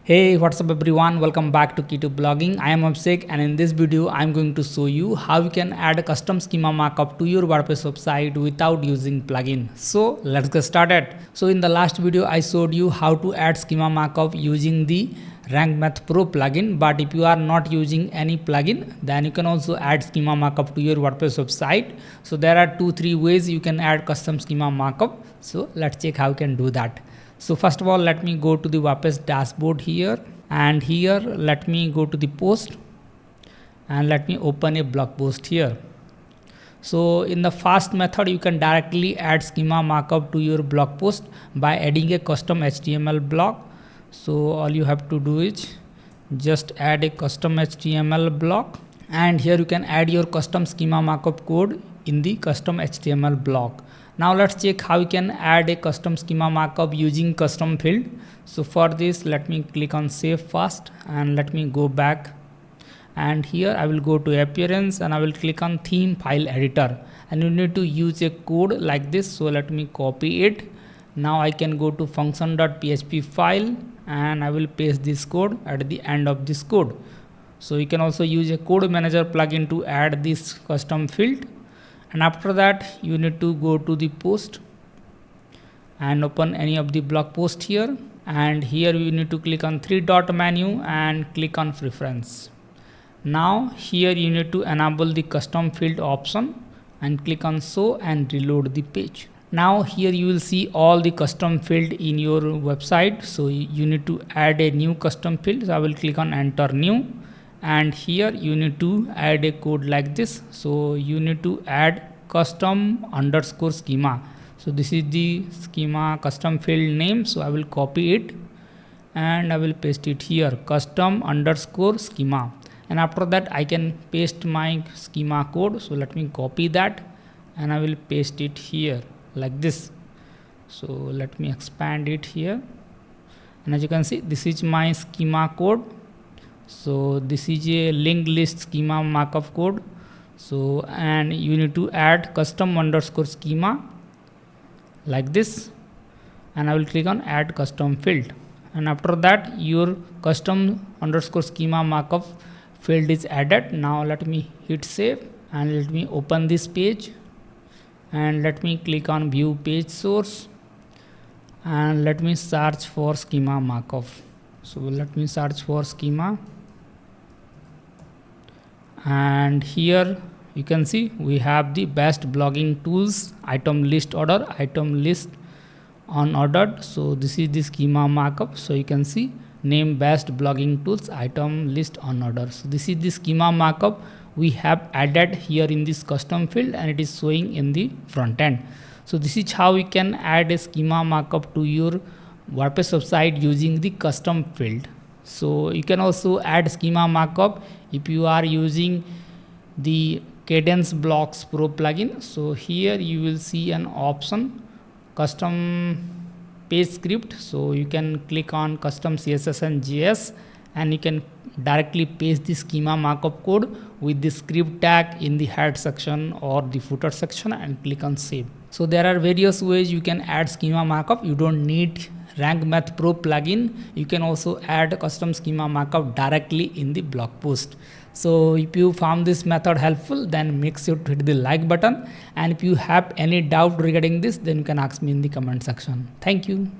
Hey, what's up everyone? Welcome back to Key to Blogging. I am Abhishek, and in this video I'm going to show you how you can add a custom schema markup to your WordPress website without using plugin. So let's get started. So in the last video I showed you how to add schema markup using the Rank Math Pro plugin, but if you are not using any plugin, then you can also add schema markup to your WordPress website. So there are 2-3 ways you can add custom schema markup. So let's check how you can do that. So first of all, let me go to the WordPress dashboard here, and here let me go to the post and let me open a blog post here. So in the first method, you can directly add schema markup to your blog post by adding a custom HTML block. So all you have to do is just add a custom HTML block, and here you can add your custom schema markup code in the custom HTML block. Now let's check how you can add a custom schema markup using custom field. So for this, let me click on save first and let me go back, and here I will go to appearance and I will click on theme file editor, and you need to use a code like this. So let me copy it. Now I can go to function.php file and I will paste this code at the end of this code. So you can also use a code manager plugin to add this custom field. And after that, you need to go to the post and open any of the blog post here, and here you need to click on 3-dot menu and click on preference. Now here you need to enable the custom field option and click on show and reload the page. Now here you will see all the custom field in your website. So you need to add a new custom field. So I will click on enter new, and here you need to add a code like this. So you need to add custom underscore schema. So this is the schema custom field name. So I will copy it and I will paste it here, custom underscore schema. And after that I can paste my schema code. So let me copy that and I will paste it here like this. So let me expand it here, and as you can see, this is my schema code. So this is a linked list schema markup code. So and you need to add custom underscore schema like this, and I will click on add custom field, and after that your custom underscore schema markup field is added. Now let me hit save and let me open this page, and let me click on view page source and let me search for schema markup. So let me search for schema, and here you can see we have the best blogging tools item list order, item list unordered. So this is the schema markup. So you can see name best blogging tools item list unordered. So this is the schema markup we have added here in this custom field, and it is showing in the front end. So this is how we can add a schema markup to your WordPress website using the custom field. So you can also add schema markup if you are using the Cadence Blocks Pro plugin. So here you will see an option custom page script. So you can click on custom CSS and JS, and you can directly paste the schema markup code with the script tag in the head section or the footer section and click on save. So there are various ways you can add schema markup. You don't need Rank Math Pro plugin. You can also add custom schema markup directly in the blog post. So if you found this method helpful, then make sure to hit the like button, and if you have any doubt regarding this, then you can ask me in the comment section. Thank you.